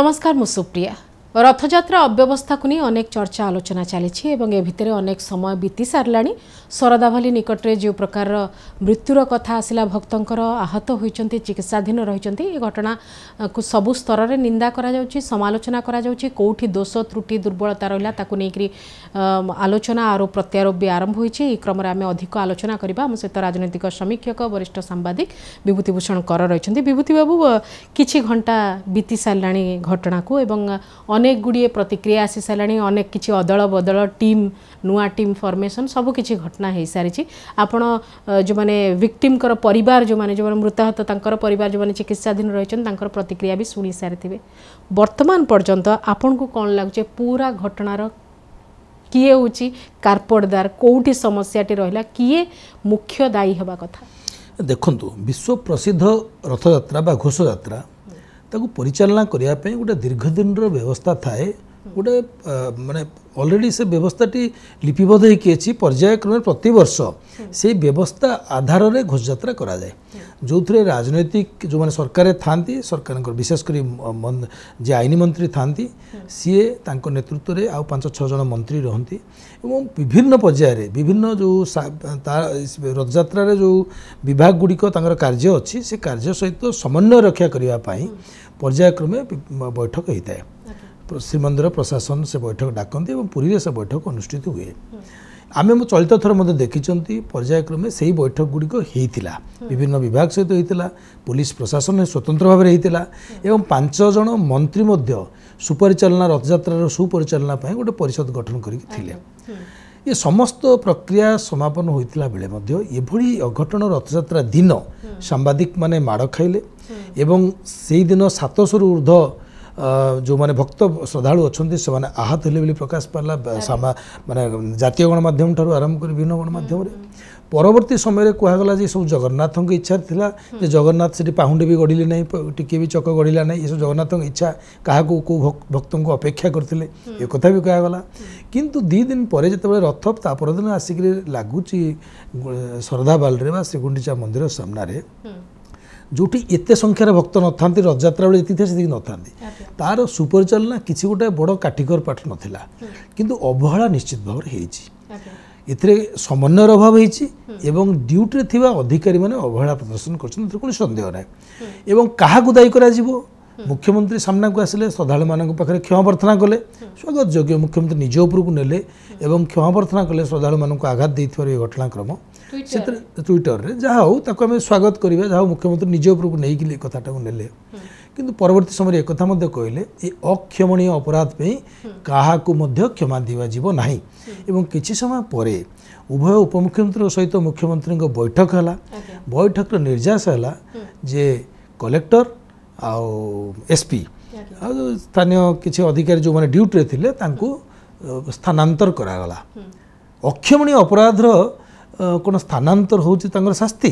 नमस्कार मु सुप्रिया रथयात्रा अव्यवस्था को नहीं अनेक चर्चा आलोचना चली ए भितर अनेक समय बीती सारा शरदाभली निकट में जो प्रकार मृत्युर कथा आसला भक्तंकर आहत होती चिकित्साधीन रही घटना को सबु स्तर में निंदा करा समालोचना कौटी दोष त्रुटि दुर्बलता रहा आलोचना और प्रत्यारोप भी आरंभ होती क्रम आम अधिक आलोचना करवा आम सहित राजनैतिक समीक्षक वरिष्ठ सांबादिक विभूतिभूषण कर रही विभूति बाबू किछि घंटा बीती सारा घटना को एवं अनेक गुड़िए प्रतिक्रिया आसी सारा अनेक किसी अदल बदल टीम नुआ टीम फॉर्मेशन सब किसी घटना हो सारी आपण जो मैंने विक्टिम कर परिवार जो मैंने मृताहत तांकर परिवार जो मैंने चिकित्साधीन रही प्रतिक्रिया भी शुणी सारी वर्तमान पर्यंत आपन को कौन लगुचे पूरा घटनार किए हूँ कारपोटदार कौटी समस्याटी रहा किए मुख्य दायी हवा कथा देखु विश्व प्रसिद्ध रथयात्रा बा घोषयात्रा ताकू परिचालना करने गोटे दीर्घदिन व्यवस्था थाए गोटे माने ऑलरेडी से व्यवस्थाटी लिपिबद्ध होती पर्यायक्रम प्रति वर्ष से व्यवस्था आधार में घोषयात्रा करा जाए जो थे राजनैतिक जो मैंने सरकार था सरकार विशेषकर जे आईन मंत्री था सीए नेतृत्व में आउ 5-6 जन मंत्री रहती एवं विभिन्न पर्यायर विभिन्न जो रथयात्रा जो विभाग गुड़िक कार्य अच्छी से कार्य सहित समन्वय रक्षा करने पर्यायक्रमे बैठक होता है श्रीमंदिर प्रशासन से बैठक डाकती और पुरी से बैठक अनुष्ठित हुए आम चलित थर मध्य देखी पर्यायक्रमे से ही बैठक गुड़िक होता विभिन्न विभाग सहित होता पुलिस प्रशासन स्वतंत्र भाव में होता एवं 5 जन मंत्री सुपरिचालना रथयात्रा सुपरिचालना गोटे परिषद गठन करके ये समस्त प्रक्रिया समापन होता बेले एभली अघटन रथयात्रा दिन सांबादिक माने माड़ खाइले एवं से दिन 700 रु ऊर्ध्व जो माने भक्त श्रद्धालु अच्छा से माने आहत हेले प्रकाश पाला माने जातीय गणमाध्यम ठारू आरंभ कर विभिन्न गणमाध्यम परवर्ती समय कहगला सब जगन्नाथ की इच्छा थिला जे जगन्नाथ से पाहुंडे भी गढ़िले ना टिके भी चक गढ़िला ना ये सब जगन्नाथ की इच्छा क्या भक्त को अपेक्षा करते ये कथा भी कहगला किंतु 2 दिन पर जो रथ तापर दिन आसिक लगुच शरधाबाल श्रीगुंडीचा मंदिर सामने जोटी एते संख्यार भक्त न था रथयात्रा बेले ये से न था तार सुपरिचालना किसी गोटे बड़ काटिकर पाठ नाला किंतु अवहेला निश्चित भाव एथिरे समन्वयर अभाव होती ड्यूटी थिबा अधिकारी माने अवहेला प्रदर्शन कर सन्देह ना एवं क्या दायी करा मुख्यमंत्री सामना को आसिले श्रद्धालु मान पाखे क्षमा प्रार्थना कले स्वागत योग्य मुख्यमंत्री निज उपरक नेले एवं क्षमा प्रार्थना कले श्रद्धालु मान आघात देथिबार ये घटनाक्रम से ट्विटर रे जहाँ हो ताको आम स्वागत करिबा जहाँ मुख्यमंत्री निज उपरक नहीं कथाटा नेले किंतु परवर्ती समय एक कथा कहले ये अक्षमणीय अपराध पे क्या क्षमा दिवा जीव नाही एवं किछि समय परे उभय उपमुख्यमंत्री सहित मुख्यमंत्री बैठक है बैठक निर्यास है जे कलेक्टर आउ एसपी स्थानीय किसी अधिकारी जो मैंने ड्यूटी रे थिले तांको स्थानांतर करागला अक्षमणीय अपराधर कौन स्थानांतर होची तांगर शास्ति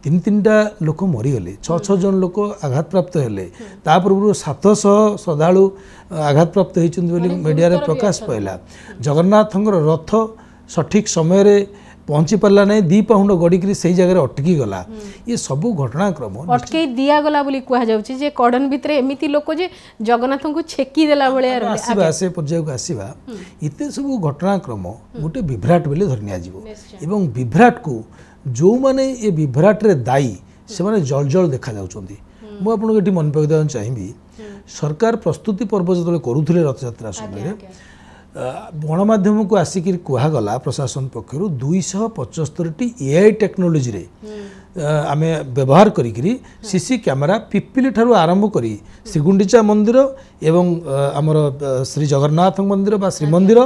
3-3टा लोक मरीगले 6-6 जन लोक आघात प्राप्त हेले ता पूर्व 700 श्रद्धालु आघात प्राप्त होती मीडिया रे प्रकाश पाइला जगन्नाथ रथ सठिक समय रे पहुँची पारा ना 2 पाउंड गड़िकी से जगह अटकी गला ये सब घटनाक्रम अटके दिया गला बोली कहा जाउची जे कड़न भितर एमिति लोक जे जगन्नाथ को छेकी देला बळे आसीबा से पर्याय को आसीबा इते सब घटनाक्रम गोटे विभ्राट बोली धरनिया जीवो एवं विभ्राट को जो माने ये विभ्राट रे दायी से माने जल जल देखा जाउचंदी मु आपन के मन पकदा चाहिबी सरकार प्रस्तुति पर्व जो करूथिले रथयात्रा समय गणमाध्यम को आसिक कहगला प्रशासन पक्षर 275 एआई टेक्नोलोजी रे आम व्यवहार करी सीसी कैमेरा पिपिली ठारू आरंभ करी श्रीगुंडीचा मंदिर एवं आमर श्री जगन्नाथ मंदिर बा श्रीमंदिर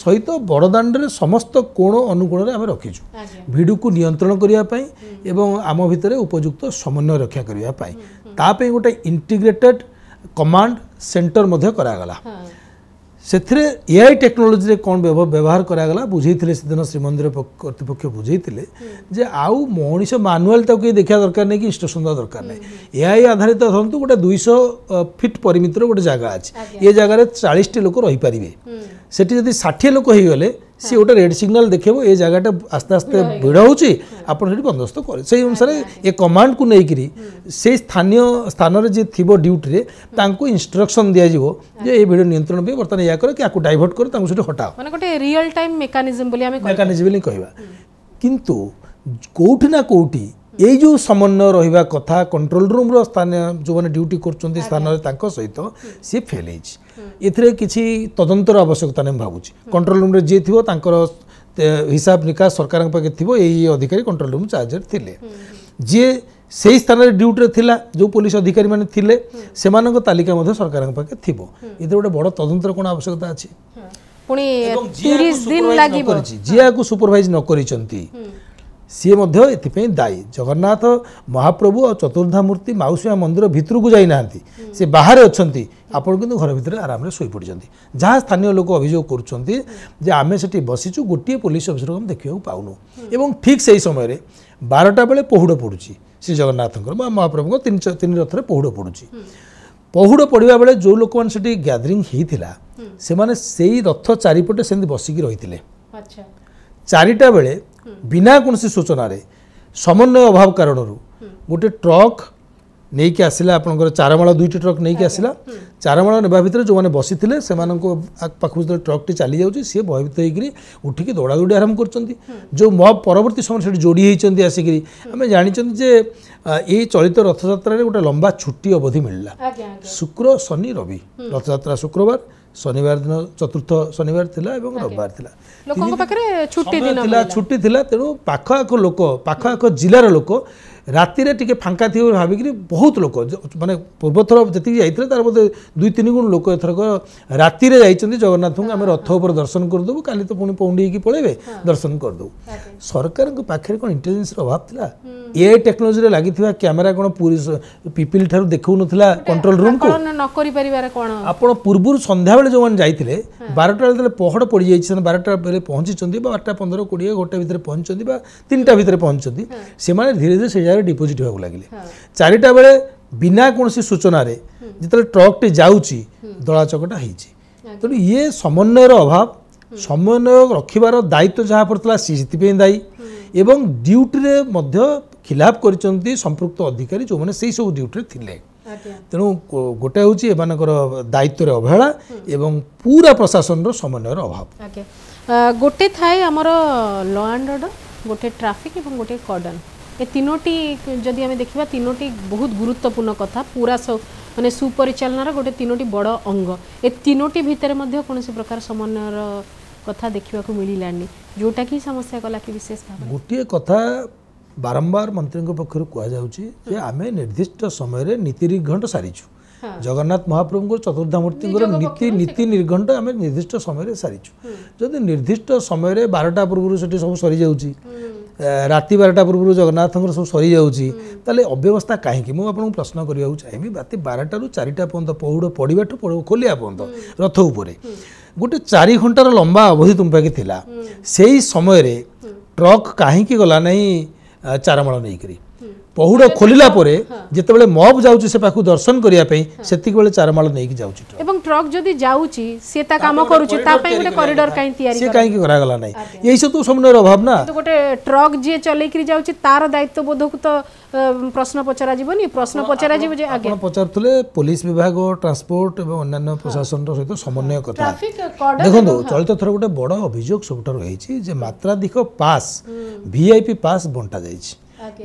सहित बड़दाण्ड समस्त कोण अनुकोण आम रखीचु भिड़ को नियंत्रण करने एवं आम भितर उपयुक्त समन्वय रक्षा करने गोटे इंटीग्रेटेड कमांड सेंटर मध्य करागला से एआई टेक्नोलोजी रे कौन व्यवहार करागला बुझे से दिन श्रीमंदिर कर्तृपक्ष बुझे जे आउ मनीष मानुआल तक देखा दरकार नहीं कि इंस्ट्रक्शन देवा दरकार नहीं एआई आधारित धरतु गोटे 200 फीट परिमितर गोटे जगह अच्छे ये जगह 40 लोक रहीपर से जब 60 लोक हो गले सी गोटे रेड सिग्नल देखो ये जगह आस्ते आस्ते भिड़ होची आपण सेठी बंदोबस्त करे से अनुसार ए कमांड को लेकरी से स्थानीय स्थान रे जे थिबो ड्यूटी रे तांको इंस्ट्रक्शन दिया जिवो जे ए भिड़ नियंत्रण पे वर्तमान या करे कि आकु डाइवर्ट करे तांको सेठी हटाओ माने गोटे रियल टाइम मेकानिज्म बोली हमें मेकानिज्म बोली कहबा किंतु कोठी ना कोठी ये जो समन्वय रहिबा कथा कंट्रोल रूम रो स्थान जो माने ड्यूटी करचोंती स्थान रे तांको सहित सी फेल एथिरे किछि तदंतर आवश्यकता नै भाबुची कंट्रोल रूम रे जे थिबो तांकर हिसाब निकास सरकार पाखे थिबो एई अधिकारी कंट्रोल रूम चार्जर थिले जे से स्थान रे ड्यूटी रे थिला जो पुलिस अधिकारी माने थिले सेमानक तालिका मध्ये सरकार पाखे थिबो एते गोटे बड़ तदंतर कोन आवश्यकता अछि पुनी 30 दिन लागिबो जिया को सुपरवाइज न करिसंती सी दायी जगन्नाथ महाप्रभु और चतुर्धा मूर्ति माउसिया मंदिर भितर को जाना सी बाहर अच्छा आपण कि घर भितर आराम से पड़ी जहाँ स्थानीय लोक अभियोग कर बसीचु गोटे पुलिस अफिसर को देखा पाऊनु एवं ठीक से समय 12टा बेले पहुड़ पड़ुची श्री जगन्नाथ महाप्रभु तीन रथ पहुड़ पड़ुची पहुड़ पड़ा बेले जो लोक मैंने गैदरिंग होता से माने सेई रथ चारिपटे से बसिकी रही चारिटा बेले बिना कौन सूचना रे समन्वय अभाव कारण गोटे ट्रक नहीं कि आसला आपंकर चारमाला 2टी ट्रक नहीं कि आसला चारमाला नेबा भितर जो मैंने बसी थे से पाखु जो ट्रक टी चली जाऊँगी सी भयभीत होकर उठिकी दौड़ा दौड़ी आरंभ कर जो मॉब परवर्ती समय से जोड़ी होती आसिक आम जानी ये चलित रथयात्रा गोटे लंबा छुट्टी अवधि मिलला शुक्र शनि रवि रथयात्रा शुक्रवार शनिवार दिन चतुर्थ शनिवार थिला एवं रविवार थिला लोकों पाखरे छुट्टी दिन छुट्टी थिला तेणु पाख आख लोक पाख आख जिलार लोक राति रे टिके फांका थी भाविक बहुत लोक माने पूर्वथर जी जाइए तार बोधे 2-3 गुण लोक एथरक राति रे जाइछन्ति जगन्नाथ को आम रथ ऊपर दर्शन करदेबू काली तो पुणी पौंडी की पळेबे दर्शन करदेबू सरकार को पाखरे कोन इंटेलिजेंस रो अभाव थिला ए टेक्नोलॉजी रे लागिथिबा कैमरा कोन पूरी पीपल थारु देखौ नथिला कंट्रोल रूम को न करि परिवार कोन आपण पूर्वुर संध्या बेले जो मन जाइथिले 12टा बेले पहड़ पड़ी जाइछ 12टा बेले पहुंचीचंती 12टा 15 20 गोटे भितर पहुंचचंती बा 3टा भितर पहुंचचंती से माने धीरे धीरे से जाय डिपोजिट होगा लगे 4टा बेले बिना कौन सूचना रे जिते ट्रक टी जाऊँगी दला चकटा हो तेणु ये समन्वयर अभाव समन्वय रखिबार दायित्व जहाँ पड़ता सी दायी एवं ड्यूटी रे मध्य खिलाफ कर संपृक्त अधिकारी जो मैंने से सब ड्यूटी थिले तेणु गोटे हूँ एमानकर दायित्व रे अवहेला एवं पूरा प्रशासन रो समन्वयर अभाव गोटे थाए आमर लॉ एंड ऑर्डर गोटे ट्रैफिक एवं गोटे कॉर्डन ए तीनोटी जदि आम देखा तीनोटी बहुत गुरुत्वपूर्ण कथा पूरा माने सुपरिचालनार गोटे तीनोटी बड़ अंग ए तीनोटी भितर मध्य कौन प्रकार समन्वयर कथा देखा मिलानी जोटा कि समस्या कला कि विशेष भाव गोटे कथा बारंबार मंत्री पक्षर कहुचे आम निर्दिष्ट समय नीति निर्घंट सारीचु जगन्नाथ महाप्रभु चतुर्धा मूर्ति नीति निर्घंट आम निर्दिष्ट समय सारीचु जदि निर्दिष्ट समय 12टा पूर्व से सब सरी जाऊँगी राति 12टा पूर्व जगन्नाथ सब सरी जाऊँगी ताले अव्यवस्था कहीं मुझे प्रश्न करने चाहिए राति 12टा 4टा पर्यंत पहुड़ पड़ाठू खोलिया पर्यंत रथ उपर गोटे 4 घंटार लंबा अवधि तुम पाखे थिला से समय ट्रक कहीं गला नहीं चारमाल नहीं करी पहुड़ खोलिला परे जेतेबेले मॉब जाउची से पाखु दर्शन करिया पई सेतिक बेले चारमाल नहीं जाउची एवं ट्रक जदी जाउची से ता काम करूची ता पई गोटे कॉरिडोर काई तयारी से काई करा गला नहीं एही से तो समन्वयर अभाव ना तो गोटे ट्रक जे चले करी जाउची तार दायित्व बोधक तो प्रश्न पचरा जीवनी प्रश्न पचरा जीव जे आगे आपण पचारथले पुलिस विभाग ट्रांसपोर्ट एवं अन्य प्रशासन रो सहित समन्वय कथा देखो चलित थर गोटे बड़ अभियोग सबटा रही जे मात्राधिक पास वीआईपी पास बंटा जाइछि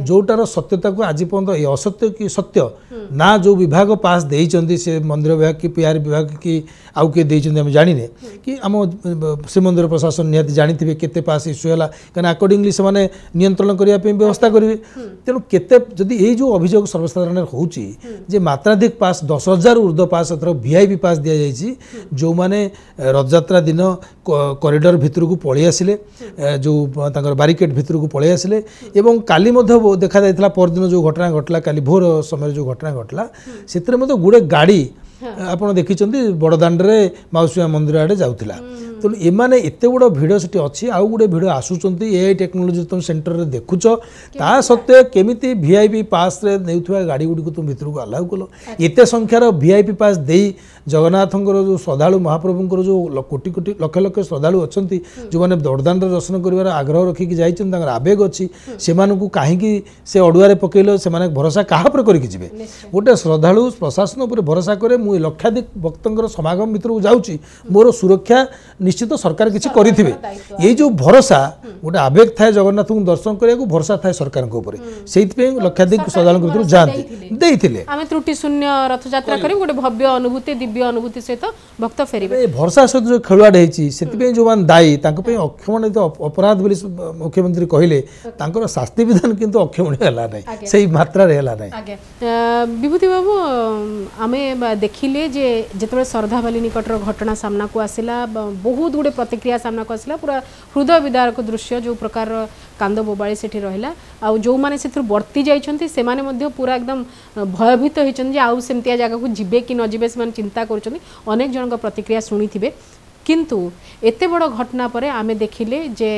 जोटार सत्यता को आज पर्यटन असत्य कि सत्य ना जो विभाग पास देइचंदी से मंदिर विभाग की पीआर विभाग की आउ किए देइचंदी हम जानिने कि आम श्रीमंदिर प्रशासन निहाती जानिथिबे केते पास इश्यू होला कारण अकॉर्डिंगली से माने नियंत्रण करिया पे व्यवस्था करिवे तेणु केते जदि ए जो अभियोग सर्वसाधारण होउची जे मात्राधिक पास 10,000 ऊर्ध्व पास अथवा वीआईपी पास दिया जाइछि जो माने रथयात्रा दिन कॉरिडोर भितर को पळि आसिले जो तांकर बैरिकेड भितर को पळि आसिले एवं काली देखा जाइथिला परदिन जो घटना घटला काली भोर समय जो घटना घटला से गुड़े गाड़ी आपड़ देखी बड़दाण्ड रे माउसिया मंदिर आड़े जाउथिला तेणु एमाने एते बड़ भिड़ से अच्छी आउ गोटे भिड़ आसुंच एआई टेक्नोलोजी तुम सेंटर में देखुच ता सत्वे केमिति वीआईपी पास रे नेउथुवा गाड़ी गुडी को तुम भितर को अलाउ कलो एते संख्यार वीआईपी पास देई जगन्नाथंकर जो श्रद्धालु महाप्रभुंकर जो कोटी कोटी लक्ष लक्ष श्रद्धालु अच्छा जो मैंने दौड़दान दर्शन कर आग्रह रखिकी जाइछन आवेग अच्छी से कहीं से अड़ुआरे पकईल से भरोसा क्या करके गोटे श्रद्धालु प्रशासन उपर भरोसा करे मु लक्षाधिक भक्तर समागम भीतर जाऊँगी मोर सुरक्षा निश्चित सरकार किसी करेंगे ये जो भरोसा गोटे आवेग थाए जगन्नाथ को दर्शन करने भरोसा थाए सरकार से लक्षाधिक श्रद्धालु भीतर जाते आम त्रुटि शून्य रथ यात्रा करी गोटे भव्य अनुभूति दिव्य अनुभूति सहित भक्त फेरिबे भरोसा सहित जो खेलुआड होती जो मान दायी अक्षमणित अपराध बोली मुख्यमंत्री कहले तांकर शास्ति विधान किंतु अक्षमणीय है ना से मात्रा है ना विभूति बाबू आमे देखिले जे जेतबे श्रद्धावाली निकटर घटना सामना को आसिला बहुत गुड़े प्रतिक्रिया सामना को आसिला पूरा हृदय विदारक दृश्य जो प्रकार कांद बोबाड़ी सेठी रहिला आ जो माने से वर्ती जाइछन्ती से माने मध्य पूरा एकदम भयभीत होइछन जे आउ सेमतिया जगह को जिबे कि न जिबे से माने चिंता करछन्ती अनेक जनक प्रतिक्रिया सुनिथिबे किंतु एते बड़ घटना परे आमे देखिले जे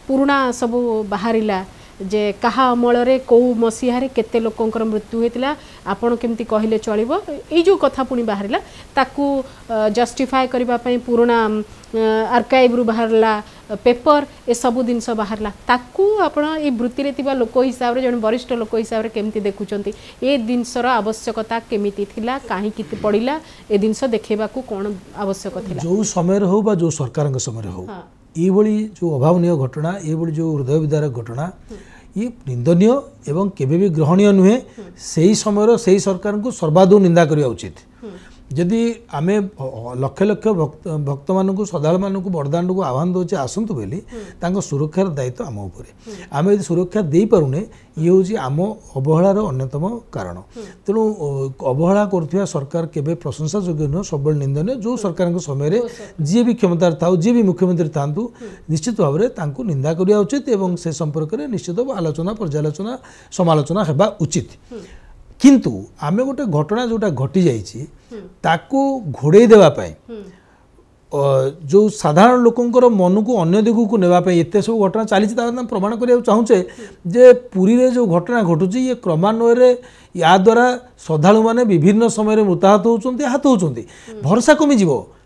पुराना सब बाहरिला जे कहा अमल कौ मसीहारे केते लोकंकर मृत्यु होता आपण केमती कहले चलिबो ए जो कथा पुणी बाहरिला ताकू जस्टिफाई करबा पई पुराना आर्काइव रु बाहरला पेपर ए सब जिनस बाहरला ताकू आपण ए वृत्ति रे तिबा लोक हिसाब रे जण वरिष्ठ लोक हिसाब रे केमती देखुचंती ए जिनसर आवश्यकता केमिति थिला काहे किति पडिला ए जिनस देखेबा को कोन आवश्यक थिला जो समय रे हो बा जो सरकार के समय रे हो ये बड़ी जो अभावनीय घटना ये बड़ी जो हृदय विदारक घटना ये निंदनीय एवं केबे भी ग्रहणीय नुहे से समय से सरकार को सर्वादौ निंदा करिया उचित जदि आमे लक्ष लक्ष भक्त मानक श्रद्धालु मानक बरदान को आह्वान दौचे आसतु बोली सुरक्षार दायित्व आम उपरे आम यदि सुरक्षा दे पारुने ये हूँ आम अवहेलार अन्यतम कारण तेणु अवहेला कर सरकार केबे प्रशंसा योग्य नुह सब निंदनीय जो सरकार समय जी भी क्षमतार था जी भी मुख्यमंत्री था निश्चित भाव में निंदा करिया उचित एवं से संपर्क में निश्चित आलोचना पर्यालोचना समालोचना हेबा उचित किंतु आमे गोटे घटना जोटा घटी जाइए ताकू घोड़े देवाई जो साधारण लोकंकर मन को अन्य दिगू को नेवाई एत सब घटना चली प्रमाण करने चाहूचे जे पुरी रे जो घटना घटुची ये क्रमान्वय या द्वारा श्रद्धालु मैंने विभिन्न समय मृताहत होती आहत होती भरोसा कमिज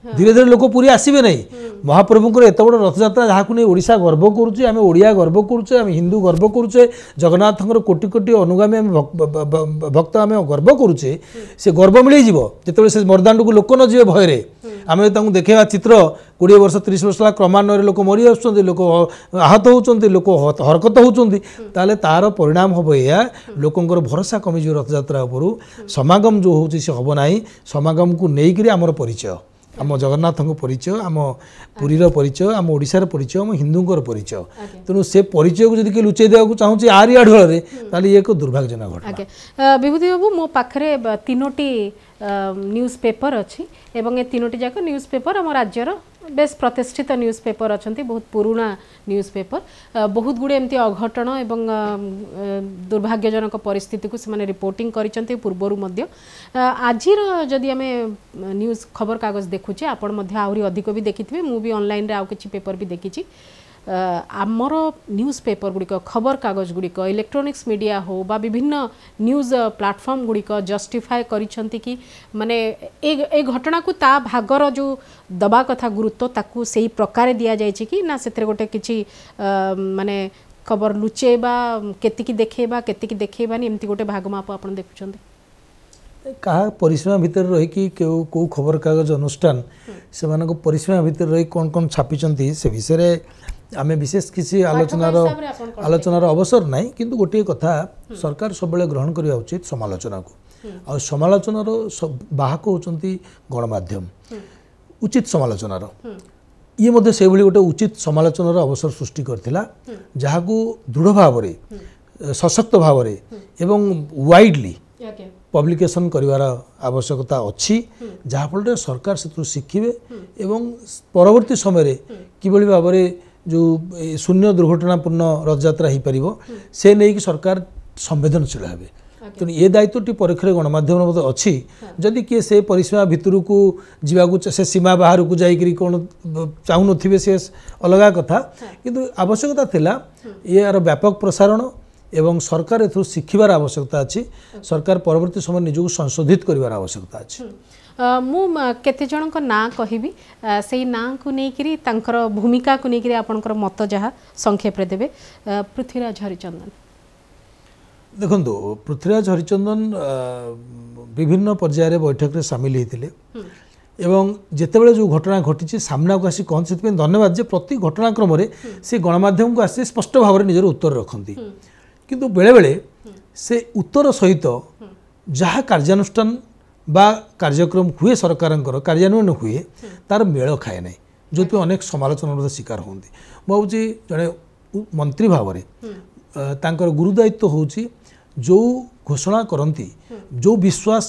धीरे धीरे लोक पुरी आसबे नहीं महाप्रभुंर एत बड़ रथयात्रा जहाँ नहीं ओडिशा गर्व करुचे आम ओडिया गर्व करुचे आम हिंदू गर्व करुचे जगन्नाथंकर कोटि कोटि अनुगामी आम भक्त आम गर्व करुचे से गर्व मिल जिते से मरदांड को लोक न जी भय आम देखा चित्र 20 वर्ष 30 वर्ष क्रमान्वय लोक मरी आसुँच लोक आहत होती लोक हरकत होती तार परिणाम हम या लोकंर भरोसा कमिज रथयात्रा उपरू समागम जो होची से हम ना समागम को लेकर आमर परिचय आम जगन्नाथ परिचय आम पुरीर परिचय आम ओडिशार परिचय आम हिंदूंकर परिचय तेणु से परिचय को जब लुचई देवा चाहूँगी आरी आढ़े ये एक दुर्भाग्यजनक घटना विभूति बाबू मो पाखरे 3टी न्यूज़ पेपर अच्छी एवं ए 3टी जाक न्यूज़ पेपर आम राज्यर बेस प्रतिष्ठित न्यूज़ पेपर अच्छा बहुत पुराना न्यूज़ पेपर बहुत गुड़े एमती अघटन एवं दुर्भाग्यजनक परिस्थिति को से रिपोर्टिंग करिसेंती पूर्वरु मध्य आजिर जदि आमे न्यूज़ खबर कागज देखुचे आपण मध्य आहुरी अधिक भी देखिथिबे मु भी ऑनलाइन रे आउ किछि पेपर भी देखिछि आमर न्यूज़ पेपर गुड़िक खबर कागज गुड़िक इलेक्ट्रोनिक्स मीडिया हो बा विभिन्न न्यूज़ प्लेटफॉर्म गुड़िक जस्टिफाई करिसेंती कि माने ए घटना को ता भागर जो दबा कथा गुरुत्व ताकू सेही प्रकार दिया जायछि कि ना सेतरे गोटे किछि माने खबर लुचेबा केतिकी देखेबा नि एमती गोटे भाग माप आपण देखुछन्ती कहा परिसीमा भितर रही कि को खबर कागज अनुष्ठान से मानको परिसीमा भितर रही कौन कौन छापिचंती से विषय आम विशेष किसी आलोचनार अवसर ना किंतु गोटे कथा सरकार सब ग्रहण करने उचित समालोचना को आ समालोचनार बाहक होती गणमाध्यम उचित समालोचनार ये मध्य से गोटे उचित समालोचनार अवसर सृष्टि करथिला जहाकू दृढ़ भाव सशक्त भाव एवं वाइडली पब्लिकेशन करिवार आवश्यकता अच्छी जहाँफल सरकार से शिखिबे एवं परवर्ती समय किभली भाव जो शून्य दुर्घटनापूर्ण रथयात्रा हो पार से नहीं कि सरकार संवेदनशील हे तेणु ये दायित्वटी परीक्षा गणमाध्यम मध्य अच्छी जदि किए से परिसीमा भितर को जावाक से सीमा बाहर को जाकरी कौन चाहून थे सी अलग कथा किंतु आवश्यकता थिला यार व्यापक प्रसारण एवं सरकार ए शिखिबार आवश्यकता अच्छी सरकार परवर्ती समय निजक संशोधित करिवार आवश्यकता अच्छी मु केते जन को ना कहिबी से ना को नेकरी तांकर भूमिका को नेकरी आपनकर मत जहा संक्षेप रे देबे पृथ्वीराज हरिचंदन देखंतु पृथ्वीराज हरिचंदन विभिन्न पर्यायर बैठक रे शामिल होते एवं जितेबाला जो घटना घटी सामना को आसी कहन से धन्यवाद जे प्रति घटनाक्रम से गणमाध्यम को आसी स्पष्ट भाव में निजर उत्तर रखती किंतु बेले बेले से उत्तर सहित जहाँ कार्यानुष्ठान बा कार्यक्रम हुए सरकार कार्यान्वयन हुए तार मेल खाए ना जो अनेक समालोचना शिकार होती भावी जड़े मंत्री भाव में गुरुदायित्व होची जो घोषणा करती जो विश्वास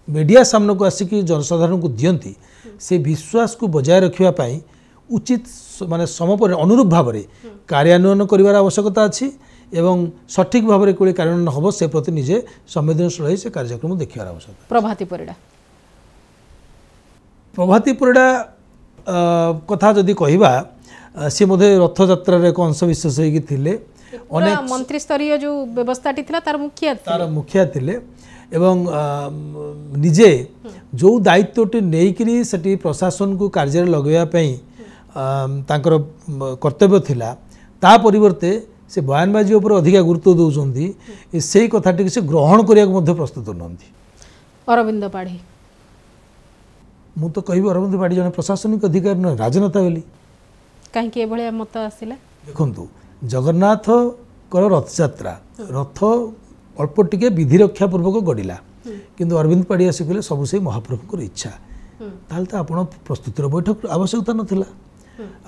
मीडिया सामने को आसिक जनसाधारण को दियंती से विश्वास को बजाय रखापी उचित माने समपर अनुरूप भाव में कार्यान्वयन कर आवश्यकता अच्छी एवं सठिक भाव में कोई कार्यान्वयन हम से प्रति निजे संवेदनशील से कार्यक्रम देखा आवश्यकता प्रभाती परिड़ा कथा जदि कहवा सी मधे रथ यात्रा एक अंश विशेष होते मंत्री स्तरीय जो व्यवस्था तार मुखिया थिले एवं निजे जो दायित्वटी नहीं सेठी प्रशासन को कार्य लगेवाई तांकर कर्तव्य थिला ता परिवर्ते से बयानबाजी उपर अधिक गुरुत्व दौरान से कथाटी से ग्रहण करने प्रस्तुत नहंती अरविंद पाढ़ी मु तो कह अरविंद पाढ़ी जन प्रशासनिक अधिकारी न राजनेता बोली कहीं मत आसला देखु जगन्नाथ रथ यात्रा रथ अल्प टिके विधि रक्षा पूर्वक गड़िला किंतु अरविंद पाढ़ी आसी कहले सब से महाप्रभुकर इच्छा ताल तो आप प्रस्तुतिर बैठक आवश्यकता नाला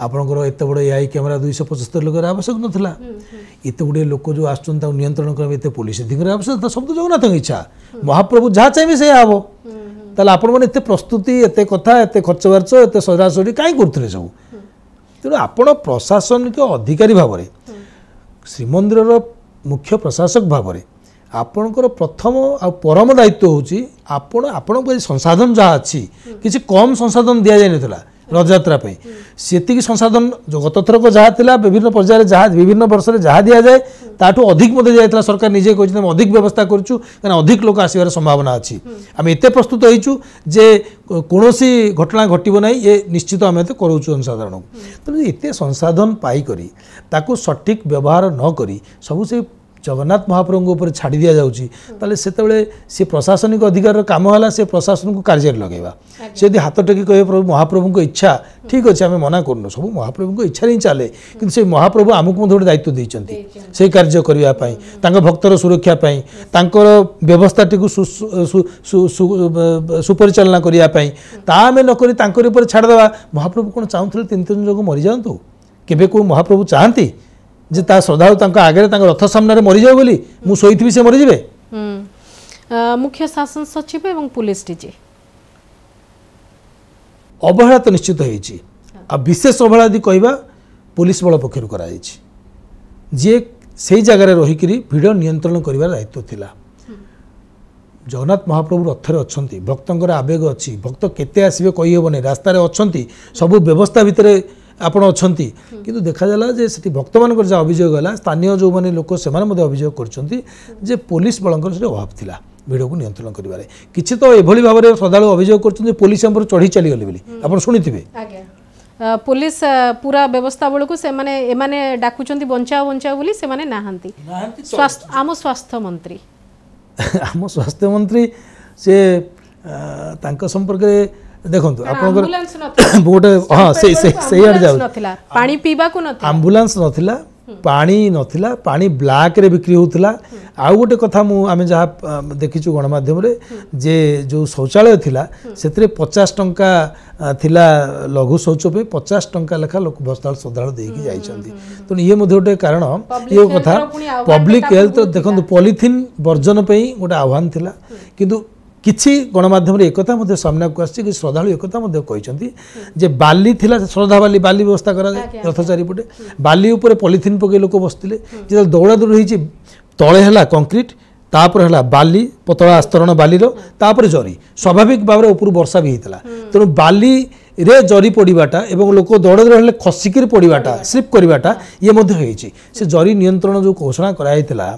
आपणकर एत बड़ एआई कैमेरा 275 लोक आवश्यक नाला एत गुड़े लोक जो आसुन नियंत्रण करते पुलिस अधिकारी आवश्यकता सब तो जगन्नाथ इच्छा महाप्रभु जहाँ चाहिए से हम ताल आपण मैंने एत प्रस्तुति एत कथा एत खर्च बार्च एत सजासजी कहीं करते सब तेणु आपण प्रशासनिक अधिकारी भाव में श्रीमंदिर मुख्य प्रशासक भाव में आपणकर प्रथम आ परम दायित्व होची आपण संसाधन जहाँ अच्छी किसी कम संसाधन दि जाए ना रथयात्रा से संसाधन जो गत थरक जहाँ था विभिन्न पर्यायर जहाँ विभिन्न वर्ष में जहाँ दि जाए ताठू अधिक मत दिया सरकार निजे कहते अधिक व्यवस्था करूँ कहीं अधिक लोक आसबार संभावना अच्छी आम एत प्रस्तुत होइचु जे कौन घटना घटना ये निश्चित आम करूँ जनसाधारण तेणु एत संसाधन पाइक सठिक व्यवहार नक सब से जगन्नाथ महाप्रभु ऊपर छाड़ी दि जाऊँगी से प्रशासनिक अधिकार काम है से प्रशासन को कार्य लगेगा से यदि हाथ टेकी कहे प्रभु महाप्रभु को इच्छा ठीक अच्छे आम मना कर सब महाप्रभु को इच्छा ही चले कि से महाप्रभु आमको गोटे दायित्व देते से कार्य करने भक्तर सुरक्षापी व्यवस्था टी सुपरिचालना करने आम नक छाड़देवा महाप्रभु कौन चाहूँ 3 जग मरी जातु केबे को महाप्रभु चाहती जे ता श्रद्धालु आगे रथ सामने मरी जाओ बोली मु सोईथि से मरीजे मुख्य शासन सचिव एवं पुलिस डीजी अवहेला तो निश्चित होइछि आ विशेष अवहेला यदि कहबा पुलिस बल पक्षर करा जे से जगह रहीकि भिड़ नियंत्रण करिवार दायित्व थिला जगन्नाथ महाप्रभु रथरे अच्छी भक्तर आवेग अच्छी भक्त केते आसबे कही हेबनी रास्तार अच्छी सब व्यवस्था भितर आपण अच्छा किंतु देखा जाला जे सेठी भक्त मानकर जहाँ अभियोग है स्थानीय जो मैंने लोक से अभियोग कर पुलिस बलंकर से अभाव थिला भिड़ को नियंत्रण करिवारे किछि तो एभली भाव में श्रद्धालु अभियोग कर पुलिस हम चढ़ी चली गले बोली आपण शुनिथिबे पुलिस पूरा व्यवस्था बेलू से माने डाकुचंती बंचाओ बंचाओ बोली से माने नाहंती आम स्वास्थ्य मंत्री आम स्वास्थ्य मंत्री से तांका संपर्क देखो आप गोटे हाँ से आड़ जाऊ पानी पीवा को आम्बुलांस नथिला पानी नथिला पानी ब्लैक रे बिक्री होतिला आउ गोटे कथा मु आमे जहाँ देखिछु गणमाध्यम रे जे जो शौचालय थिला सेतरे 50 टंका थिला लघु शौच पे 50 टंका लेखा लोक बस्ताल श्रद्धालु देकी जाइछंती तो ये मध्ये गोटे कारण ये कथा पब्लिक हेल्थ देखो पॉलिथिन वर्जन पे गोटे आह्वान थिला किंतु किछि गणमाध्यम एक सामना को आसी कि श्रद्धालु एक कहते बाली थिला श्रद्धा बाली बाली व्यवस्था करा रथ चारिपटे बाली उपर पॉलिथिन पकई लोक बसते जो दौड़ा दौड़ हो तले है कंक्रीट तापर है बाली पतला आस्तरण बालीर तापर जरी स्वाभाविक भाव में ऊपर वर्षा भी होता तेणु बाली रे जरी पड़ाटा एवं लोक दौड़ दौड़ खसिकी पड़ाटा स्लिप करवाटा ये से जरी नियंत्रण जो घोषणा कराइला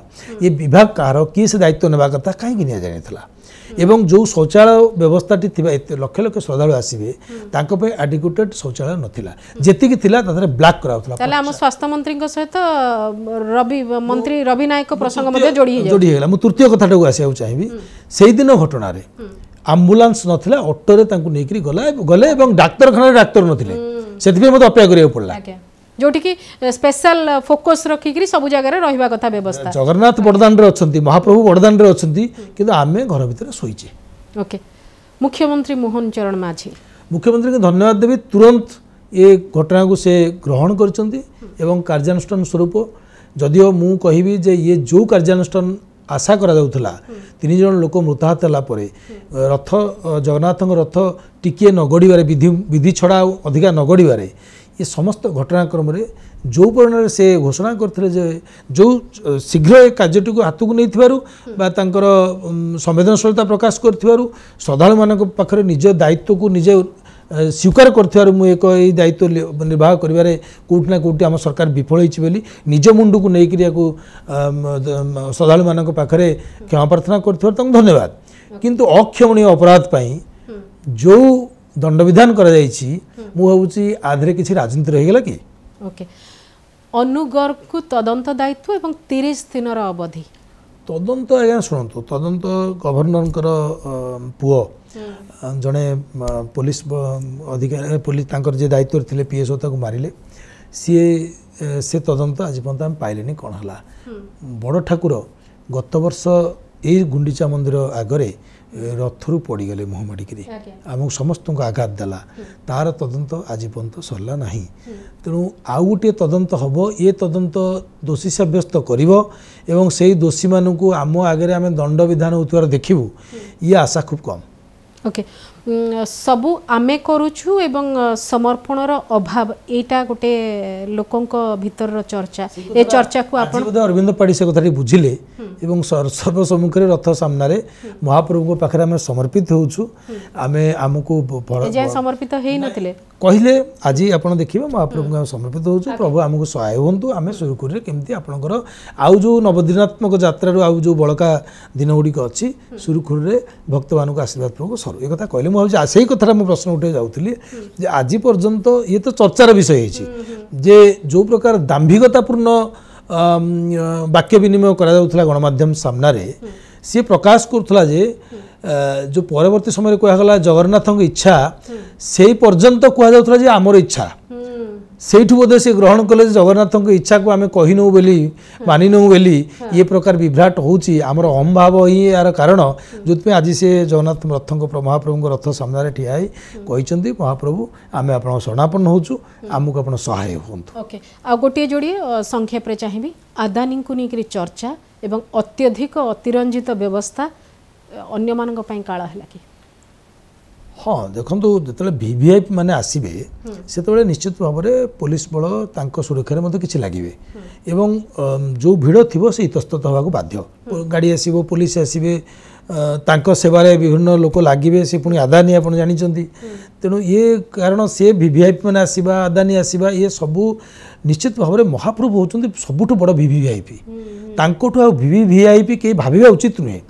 ये विभाग कहार किए से दायित्व नेबा कथा कहीं नि जाता एवं जो शौचालय व्यवस्था लक्ष लक्ष श्रद्धा आसवे एडिक्वेटेड शौचालय नाला जी ब्लैक करा स्वास्थ्य मंत्री सहित मंत्री रवि नायक प्रसंग जोड़ीगला मुझे तृतीय कथा आसवा चाहिए से दिन घटना आम्बुलांस नथिला ऑटो नहीं गले डाक्तरखाना डाक्तर नथिले से मत अपेक्षा करिया पड़ला जोटी की स्पेशल फोकस रखिक सब जगह रहिबा कथा व्यवस्था जगन्नाथ बड़दान रे अछंती महाप्रभु बड़दान रे अछंती किंतु आमे घर भीतर सोईचे। ओके मुख्यमंत्री मोहन चरण माझी मुख्यमंत्री के धन्यवाद देवी तुरंत ये घटना को से ग्रहण करछंती एवं कार्यानुष्ठान स्वरूप जदियो मु कहिबी जे ये जो कार्यानुष्ठान आशा करा जाउथला 3 जन लोक मृताहत होला परे रथ जगन्नाथ रथ टिके नगड़ीबारे विधि छड़ा अधिका नगड़ीबारे ये समस्त घटनाक्रम रे जो परिमाण से घोषणा करते जो शीघ्र कार्यटी को हाथ को नहीं संवेदनशीलता प्रकाश कर श्रद्धालु मान पाखे निज दायित्व को निजे स्वीकार कर दायित्व निर्वाह करें कौटना कौटी आम सरकार विफल होली निज मुंड को लेकर श्रद्धालु मान पाखे क्षमा प्रार्थना कर धन्यवाद किंतु अक्षमणीय अपराध जो दंड विधान करा भावुँ आधे किसी राजनीति रहीगला कि ओके अनुगर को तदंत दायित्व एवं 30 दिन अवधि तदंत आज्ञा शुणु तदंत गवर्नर पुओ जड़े पुलिस अधिकारी पुलिस जे दायित्व थे पीएसओ ताको मारिले से तदंत आज पर्यंत पाइले कौन है बड़ ठाकुर गत वर्ष यही गुंडीचा मंदिर आगरे रथरू पड़गले मुह माड़िकी आम समस्त को आघात देला तार तदंत आज पर्यंत सरला ना तेणु आउ गोटे तदंत हम ये तदंत दोषी सब्यस्त कर से दोषी मानू आम आगे आम दंड विधान होतार देखू ये आशा खूब कम ओके सबू आमे करूछु एवं समर्पणर अभाव एटा गोटे लोकंक भीतर चर्चा ए चर्चा को आपण अरविंद पाड़ी से कथाटी बुझिले एवं सर्व सम्मुख रथ सामने महाप्रभु पाखे आम समर्पित होछु आमे आमको समर्पित हेई नथिले कहले आज आप देखिए महाप्रभु को समर्पित होछु प्रभु आमको सहाय होंतु आम सुरुखुरी केमती आपणकर आउ जो नवदिनात्मक यात्रा आउ जो बड़का दिन गुड़िक अच्छी सुरुखुरी भक्त मान आशीर्वाद प्रभु सर एक कहले मुझे से कथा मुझे प्रश्न उठे जाऊँगी जे आज पर्यंत ये तो चर्चार विषय जे जो प्रकार दाम्भिकतापूर्ण वाक्य विनिमय करा गणमाध्यम सामने सी प्रकाश करुला जे जो परवर्ती समय कहला जगन्नाथ इच्छा से पर्यंत कहला जे आमर इच्छा से बोधे से ग्रहण कले जगन्नाथ इच्छा को आम कहीनू बोली मानिनू बोली ये प्रकार विभ्राट होची आमर अहम भाव ही यार कारण जो आज से जगन्नाथ रथ महाप्रभु रथ सामने ठिया कहते महाप्रभु आम आप शरणापन्न होचु आमको आप सहाय हूँ ओके आ गोटे जोड़ी संक्षेप रे चाहिए आदानी को लेकर चर्चा एवं अत्यधिक अतिरंजित व्यवस्था अन्य मान काल है कि हाँ देखो जो वीवीआईपी मैंने आसवे से निश्चित भाव में पुलिस बल सुरक्षा किसी लगे एवं जो भिड़ थी से इतस्तत होगा बाध्य गाड़ी आसो पुलिस आसवे सेवारे विभिन्न लोक लगे सी पुणी आदानी आप जानते तेणु ये कारण से वीवीआईपी मैंने आसवा आदानी आसवा ये सबू निश्चित भाव में महाप्रभु होती सबुठ बड़ वीवीआईपी तांकोठु वीवीआईपी कहीं भाविबा उचित नुहे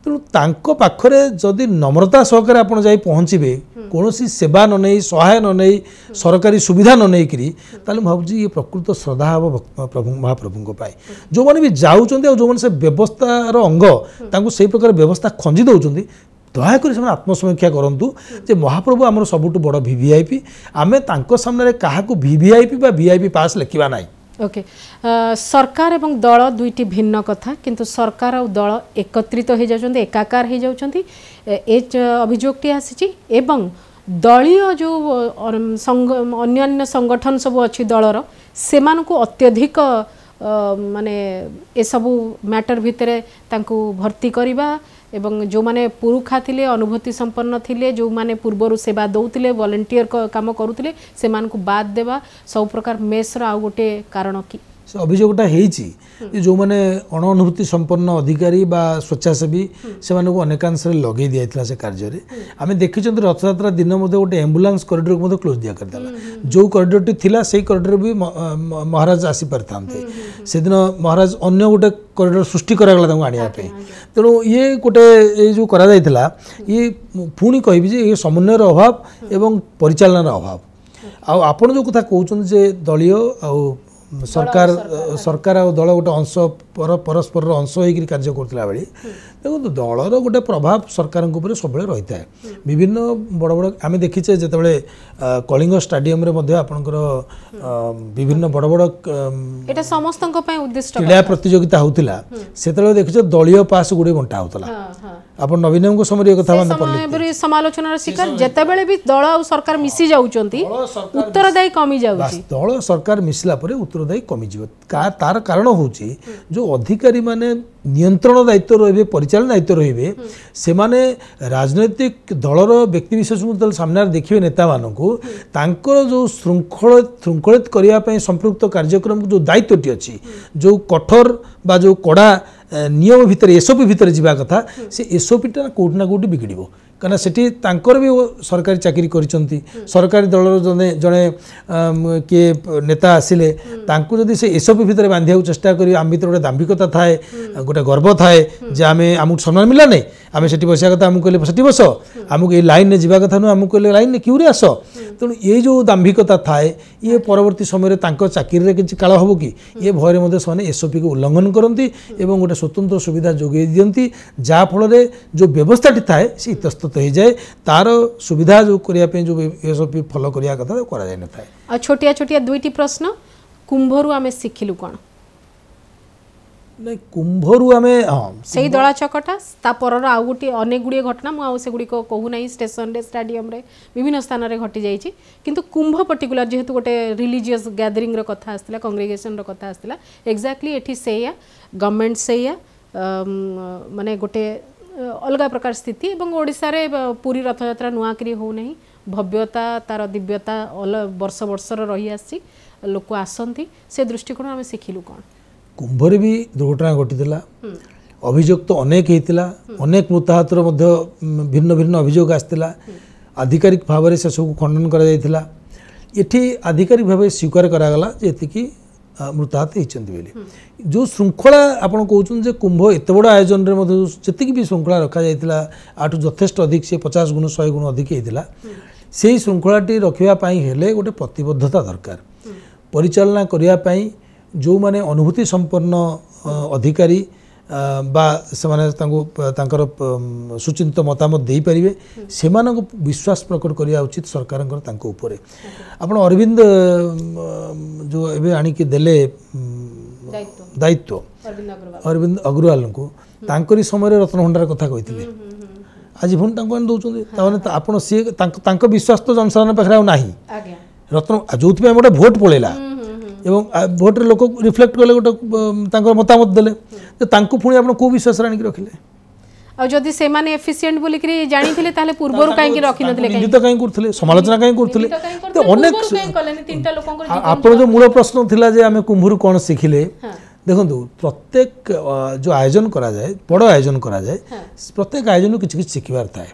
तेणु तांको पाखरे जदि नम्रता सहकारे आपण जाई पहुँचे कौन सेवा न नहीं सहाय न नहीं सरकारी सुविधा न नहीं करी ताले भावुँ ये प्रकृत श्रद्धा हम प्रभु महाप्रभु जो मैंने भी जाऊँच जो मैंने से व्यवस्थार अंग तांको से प्रकार व्यवस्था खंजी दौरान दयाकोरी से आत्मसमीक्षा करूँ जे महाप्रभु आमर सबुठ बड़ वीवीआईपी आमे तांको सामने क्या वीवीआईपी बा वीआईपी पास लिखा ना ओके सरकार एवं दल दुईटी भिन्न कथा किंतु सरकार और दल एकत्रित हो जाउछन्ती एकाकार हो जाउछन्ती ए अभियोगटी आसी एवं दलीय जो अन्य संगठन सब अच्छी दलर से अत्यधिक माने ए सबू मैटर भितर तांको भर्ती करवा एवं जो माने पुरुखा थिले अनुभूति संपन्न थिले जो माने पूर्वर सेवा दौतिले वॉलंटियर काम करुतिले से मानकु बाद देवा सब प्रकार मेसर आ गोटे कारण कि से अभियोगटा होईची जो मैंने अणानुभूति संपन्न अधिकारी बा स्वेच्छासेवी से मानक अनेकांश लगे दिया से कार्य आम देखी रथयात्रा दिन गोटे एम्बुलेंस कॉरिडोर को क्लोज दिया करदेला जो कॉरिडोर टी थिला से कॉरिडोर भी महाराज आसी पारथांते से दिन महाराज अन्य गोटे कॉरिडोर सृष्टि करागला आनिया पे तेणु ये गोटे जो करा जायतिला ये पुणी कहबी जे ये समन्वयर अभाव एवं परिचालनार अभाव आपण जो कथा कहउछन जे दलीय आ सरकार सरकार आ दल गोटे अंश परस्पर अंश होकर कार्य करथिला बेली देखो दलर गोटे प्रभाव सरकार सब रही है विभिन्न बड़ बड़ आम देखीचे जिते कलिंग स्टाडियम आपणकर विभिन्न बड़ बड़ क्रीड़ा प्रतियोगिता होता से देखीचे दलीय पास गुड़े बंटा होता आप नवीन समय कथा समालोचनार शिकार जितेबाला भी दल और सरकार मिसी जाउचंती उत्तरदायी कमी जाउची दल सरकार मिसला परे उत्तरदायी कमी जीव तार कारण होची जो अधिकारी माने नियंत्रण दायित्व रही परिचालन दायित्व रही से माने राजनैतिक दलर व्यक्ति विशेष को सामने देखिए नेता मानू जो श्रृंखलित करने संपृक्त कार्यक्रम जो दायित्वटी अच्छी जो कठोर बा जो कड़ा नियम भितर एसओपी भितर जावा कथा से एसओपीटा कौटि ना कौटि बिगड़ कहीं सेठी तांकर भी सरकारी चाकरी करिसंती सरकारी दलर जने जने किए नेता आसिले तांकु जदि से एसओपी भितर बांधिया चेष्टा करी आम भीतर गोटे दाम्भिकता थाए गोटे गर्व थाए जे आमे आमको सम्मान मिला नहीं आम से बसा कथा आमको कहले सेठी बस आमको ये लाइन ने जावा कथा नु आमको कहले लाइन ने क्यों रे आस तेणु ये जो दाम्भिकता थाए ये परवर्ती समय चाकरी रे किछि काल हबो कि ये भयर मध्य से एसओपी को उल्लंघन करती एवं गोटे स्वतंत्र सुविधा जोगे दियंती जा फल जो व्यवस्थाटी थाए से इतस्तत हो जाए तार सुविधा जो करने जो एसओपी फॉलो करिया कथा करा जाय न थाए छोटिया छोटिया दुईटी प्रश्न कुंभरू आमे शिखिलु कोन नहीं कुंभरू आमे हां सही दला चकटा ता परर आ गुटी अनेक गुडी घटना मु आ से गुडी को कहू नाही स्टेशन रे स्टेडियम रे विभिन्न स्थान रे घटी जाईची किंतु कुंभ पर्टिकुलर जेहेतु गोटे रिलीजियस गैदरिंग रो कथा आस्तिला कांग्रेगेशन रो कथा आस्तिला एग्जैक्टली एठी सेया गवर्नमेंट सेया माने गोटे अलग प्रकार स्थिति एवं ओडिशा रे पूरी रथयात्रा नुआकरी हो नहीं भव्यता तार दिव्यता वर्ष वर्ष रही आसी लोक आसंती से दृष्टिकोण आम शिखिलु कौन कुंभरे भी दुर्घटना घटी अभियोग तो अनेक होता अनेक मृताहतर भिन्न भिन्न अभियोग आसाला आधिकारिक भाव में से सब खंडन कर आधिकारिक भाव स्वीकार करागला जी मृताहत होती जो श्रृंखला आपड़ कहते कुंभ एत बड़ आयोजन जी भी श्रृंखला रखा जाता आठू यथेष्ट अधिक से 50 गुण 100 गुण अधिक होता से श्रृंखलाटी रखापी हेले गोटे प्रतिबद्धता दरकार परिचालना करने जो माने अनुभूति संपन्न अधिकारी बा से माने तांकर सुचिंत मतामत दे पारिबे सेमानक विश्वास प्रकट करिया उचित सरकारंकर तांको ऊपर आपण अरविंद जो एबे आनी के देले दायित्व अरविंद अग्रवाल को तांकरी समय रत्न भंडार कथा कहिथिले आज फोन तांको आन दउचों ताने आपण से तांको विश्वास तो जनसाधारण पाखरा नाही रत्न जोथि गोटे भोट पळेला एवं भोट लोक रिफ्लेक्ट कले गोटे मतामत देले तांको पुणी आपण को विश्वास आनिक रखिले आ जदि से माने एफिशिएंट बोली कि जानी थिले ताले पूर्वरु काहे कि रखि नथिले काहे निंदित काहे करथिले समालोचना काहे करथिले तो अनेक तीनटा लोकंकर आपण जो मूल प्रश्न थिला जे आमे कुंभरू कोन सिखिले देखंतु प्रत्येक जो आयोजन करा जाए बड़ आयोजन करा जाए प्रत्येक आयोजन किछि किछि सिखिबार थाए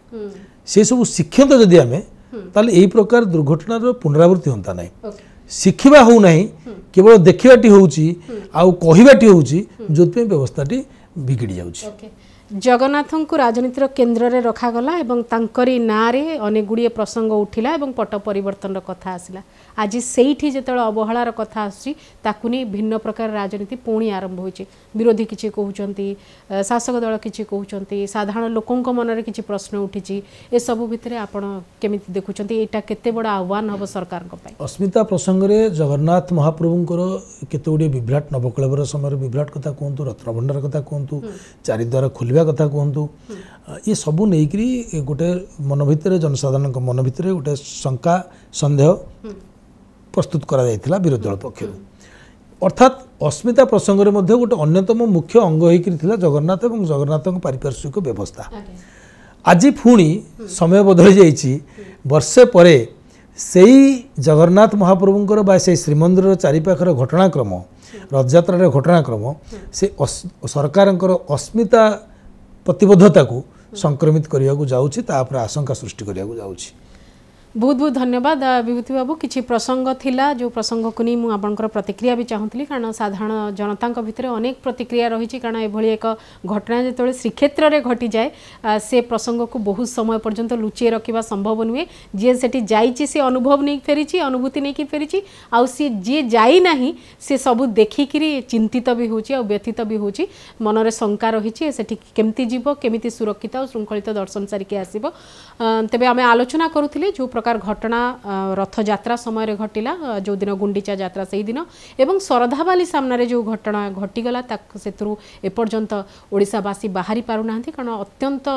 से सब शिक्षित जदि आमे ताले एही प्रकार दुर्घटनार पुनरावृत्ति होता नहीं शिखिबा हो नहीं केवल देखिबाटी होउची आउ कहिबाटी होउची जोतपे व्यवस्थाटी बिगड़ी जाउची जगन्नाथं को राजनीतिर केन्द्र रे रखा गला एवं तांकरी नारे अनेक गुड़िए प्रसंग उठिला एवं पट परिवर्तन कथा आसिला आज सेठी जेतेबेले अवहेलार कथा आसी ताकु नहीं भिन्न प्रकार राजनीति पुणी आरंभ होइछि विरोधी किछि कहउचंती शासक दल किछि कहउचंती साधारण लोकंक मन रे किछि प्रश्न उठिछि ए सब भितरे आपण केमिति देखुचंती एटा केते बड़ आह्वान हबो सरकार को पई अस्मिता प्रसंग रे जगन्नाथ महाप्रभुंकर केते गुडी विभ्राट नवकलेवर समय विभ्राट कथा कहंतु रत्न भंडार कथा कहंतु चारिद्वार खुलिबा कथा कहतु ये सबू नहीं गोटे मन भितर जनसाधारण मन भितर गोटे शंका सन्देह प्रस्तुत करा जायतिला विरोधी दल पक्ष अर्थात अस्मिता प्रसंग में गोटे अन्यतम मुख्य अंग होता जगन्नाथ और जगन्नाथ पारिपार्श्विक व्यवस्था आज पुणी समय बदली जाइए वर्षे परे से जगन्नाथ महाप्रभुंकर बा से श्रीमंदिर चारिपाखर घटनाक्रम रथयात्रार घटनाक्रम से सरकारଙ୍କର अस्मिता प्रतिबद्धता को संक्रमित करने को जाऊँगी तापर आशंका सृष्टि करने को जाऊँगी बहुत बहुत धन्यवाद विभूति बाबू किसी प्रसंग थिला जो प्रसंग को नहीं मुझे आपंकर प्रतिक्रिया भी चाहूली कारण साधारण जनता भितर अनेक प्रतिक्रिया रही कारण एभली एक घटना जो श्रीक्षेत्र में घटी जाए से प्रसंग को बहुत समय पर्यंत लुचे रखा संभव नुहे जी से जाइए सी अनुभव नहीं फेरी अनुभूति नहीं फेरी आउ सी जी जाइना सी सब देखिक चिंतित भी हो व्यथित भी हो मन में शंका रही से केमती जीव केमी सुरक्षित और श्रृंखलित दर्शन सारिके आसब तेबे आम आलोचना करुले जो प्रकार घटना रथयात्रा समय घटिला जो दिन गुंडीचा यात्रा से दिन एवं शरधाबाली सामने जो घटना घटीगला से एपर्यंत ओडिशावासी बाहरी पारुना कारण अत्यंत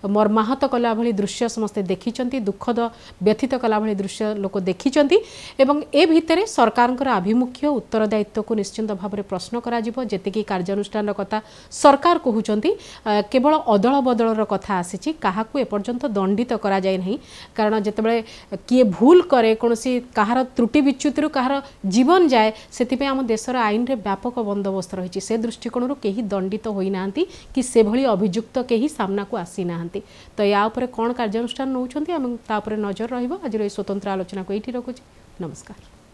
मर्माहत कला भली दृश्य समस्ते देखी दुखद व्यथित कला भली दृश्य लोक देखी एवं ए भितर सरकार आभिमुख्य उत्तरदायित्व को निश्चिंत भाव में प्रश्न करी कार्यानुष्ठान कथा सरकार कहते केवल अदल बदलर कथा आसी क्या एपर्यंत दंडित करा जाए नहीं कारण जितेबाला किए भूल करे कौन कहार त्रुटि विच्युति कहार जीवन जाए से आम देशर आईन रे व्यापक बंदोबस्त रही से दृष्टिकोण कहीं दंडित होना कि से भली अभियुक्त कहीं सामना को आसी ना तो या उपरे कौन कार्यानुष्ठान नौकरी नजर रहा आज स्वतंत्र आलोचना को ये रखुच्छी नमस्कार।